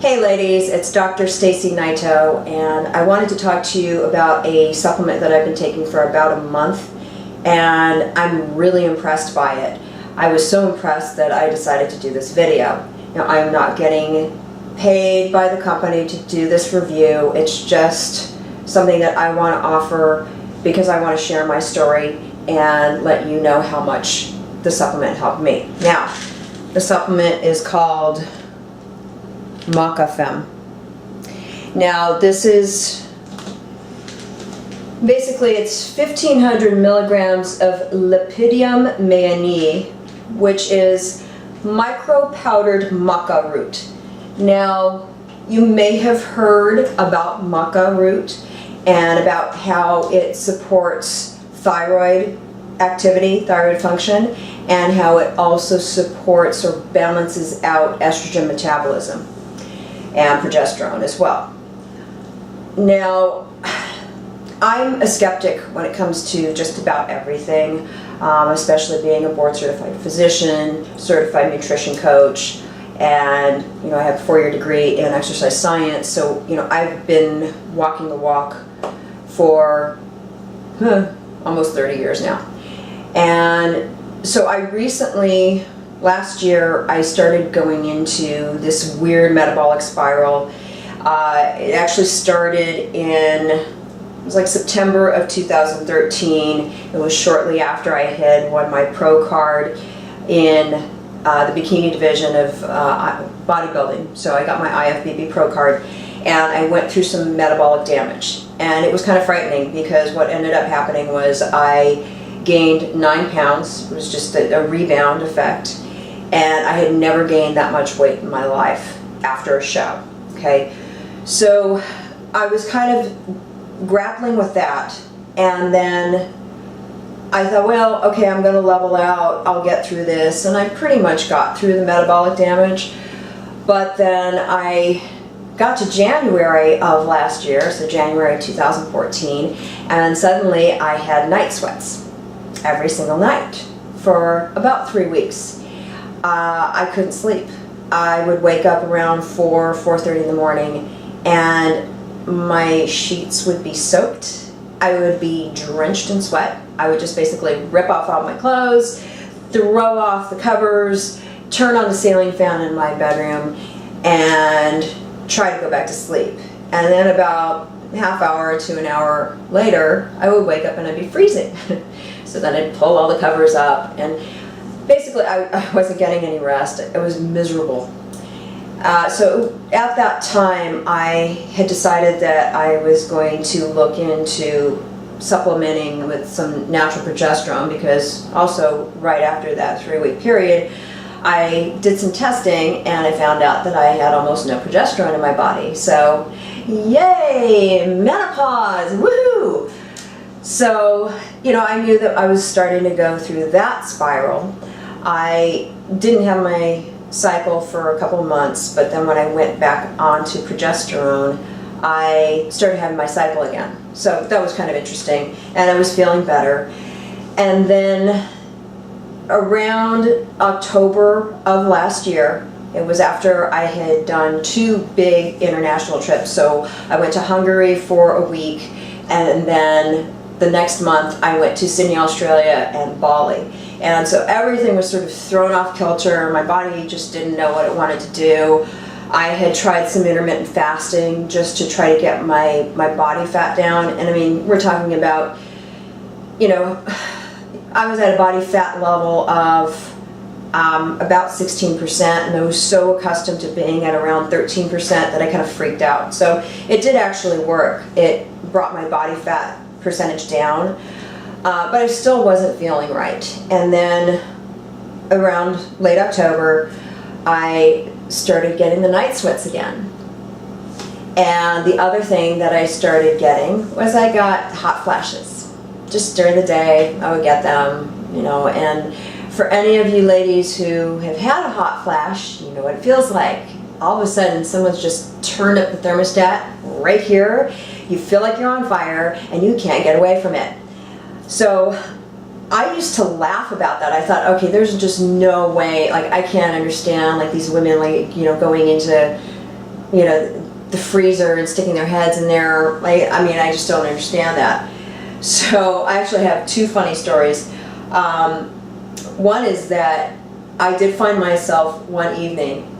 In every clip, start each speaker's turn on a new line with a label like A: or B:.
A: Hey ladies, it's Dr. Stacy Naito, and I wanted to talk to you about a supplement that I've been taking for about a month, and I'm really impressed by it. I was so impressed that I decided to do this video. Now, I'm not getting paid by the company to do this review. It's just something that I want to offer because I want to share my story and let you know how much the supplement helped me. Now, the supplement is called Maca Femme. Now, this is basically, it's 1,500 milligrams of Lepidium mayennii, which is micro-powdered maca root. Now, you may have heard about maca root and about how it supports thyroid activity, thyroid function, and how it also supports or balances out estrogen metabolism and progesterone as well. Now, I'm a skeptic when it comes to just about everything, especially being a board-certified physician, certified nutrition coach, and I have a 4-year degree in exercise science, so I've been walking the walk for almost 30 years now. And so I recently, last year, I started going into this weird metabolic spiral. It actually started it was like September of 2013. It was shortly after I had won my pro card in the bikini division of bodybuilding. So I got my IFBB pro card, and I went through some metabolic damage. And it was kind of frightening because what ended up happening was I gained 9 pounds. It was just a rebound effect. And I had never gained that much weight in my life after a show, okay? So I was kind of grappling with that, and then I thought, well, okay, I'm gonna level out, I'll get through this, and I pretty much got through the metabolic damage. But then I got to January of last year, so January 2014, and suddenly I had night sweats every single night for about 3 weeks. I couldn't sleep. I would wake up around 4:30 in the morning, and my sheets would be soaked. I would be drenched in sweat. I would just basically rip off all my clothes, throw off the covers, turn on the ceiling fan in my bedroom, and try to go back to sleep. And then about half hour to an hour later, I would wake up and I'd be freezing. So then I'd pull all the covers up, and basically I wasn't getting any rest. It was miserable. So at that time, I had decided that I was going to look into supplementing with some natural progesterone, because also right after that 3-week period, I did some testing and I found out that I had almost no progesterone in my body. So yay, menopause, woohoo! So, I knew that I was starting to go through that spiral. I didn't have my cycle for a couple months, but then when I went back onto progesterone, I started having my cycle again. So that was kind of interesting, and I was feeling better. And then around October of last year, it was after I had done 2 big international trips. So I went to Hungary for a week, and then the next month I went to Sydney, Australia, and Bali. And so everything was sort of thrown off kilter. My body just didn't know what it wanted to do. I had tried some intermittent fasting just to try to get my body fat down. And I mean, we're talking about, I was at a body fat level of about 16%, and I was so accustomed to being at around 13% that I kind of freaked out. So it did actually work. It brought my body fat percentage down, but I still wasn't feeling right. And then around late October, I started getting the night sweats again. And the other thing that I started getting was I got hot flashes. Just during the day, I would get them, and for any of you ladies who have had a hot flash, you know what it feels like. All of a sudden, someone's just turned up the thermostat right here. You feel like you're on fire, and you can't get away from it. So I used to laugh about that. I thought, okay, there's just no way, like I can't understand like these women like, you know, going into the freezer and sticking their heads in there. I mean, I just don't understand that. So I actually have two funny stories. One is that I did find myself one evening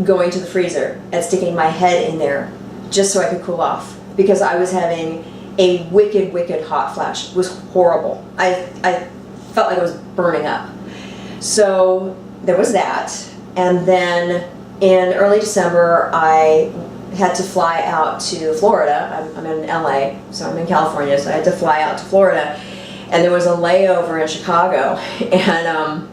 A: going to the freezer and sticking my head in there just so I could cool off, because I was having a wicked, wicked hot flash. It was horrible. I felt like I was burning up. So there was that. And then in early December, I had to fly out to Florida. I'm in LA, so I'm in California, so I had to fly out to Florida. And there was a layover in Chicago. And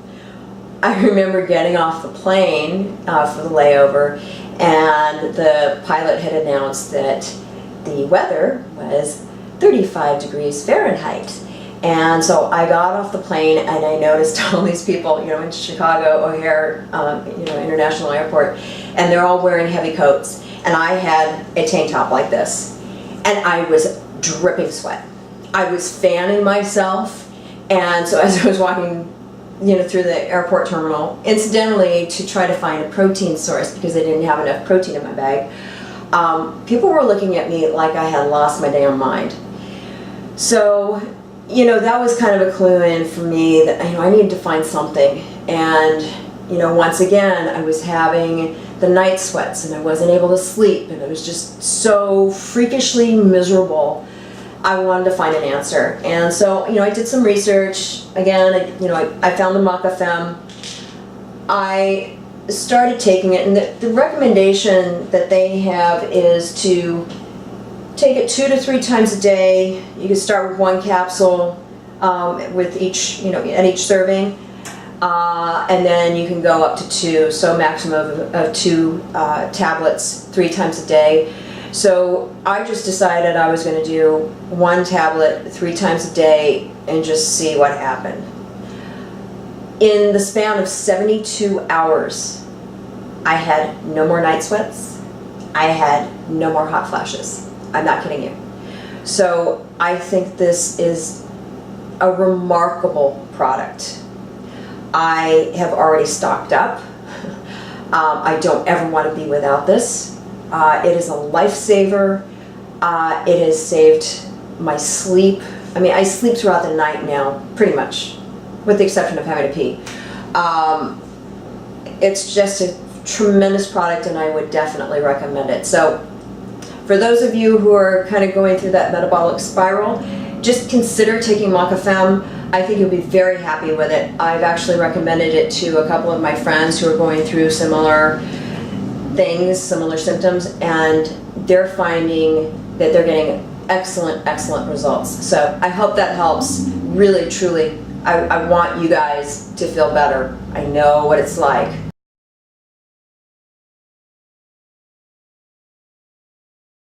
A: I remember getting off the plane for the layover, and the pilot had announced that the weather was 35 degrees Fahrenheit. And so I got off the plane and I noticed all these people, in Chicago O'Hare, International Airport, and they're all wearing heavy coats. And I had a tank top like this, and I was dripping sweat. I was fanning myself, and so as I was walking, through the airport terminal, incidentally to try to find a protein source because I didn't have enough protein in my bag, people were looking at me like I had lost my damn mind. So, that was kind of a clue in for me that, I needed to find something. And, once again, I was having the night sweats and I wasn't able to sleep, and it was just so freakishly miserable. I wanted to find an answer. And so, I did some research. Again, I found the Maca Femme. I started taking it, and the recommendation that they have is to take it 2 to 3 times a day. You can start with 1 capsule with each, at each serving, and then you can go up to 2, so maximum of 2 tablets 3 times a day. So I just decided I was going to do 1 tablet 3 times a day and just see what happened. In the span of 72 hours, I had no more night sweats. I had no more hot flashes. I'm not kidding you. So I think this is a remarkable product. I have already stocked up. I don't ever want to be without this. It is a lifesaver. It has saved my sleep. I mean, I sleep throughout the night now, pretty much, with the exception of having to pee. It's just a tremendous product, and I would definitely recommend it. So for those of you who are kind of going through that metabolic spiral, just consider taking Maca Femme. I think you'll be very happy with it. I've actually recommended it to a couple of my friends who are going through similar things, similar symptoms, and they're finding that they're getting excellent, excellent results. So I hope that helps. Really, truly, I want you guys to feel better. I know what it's like.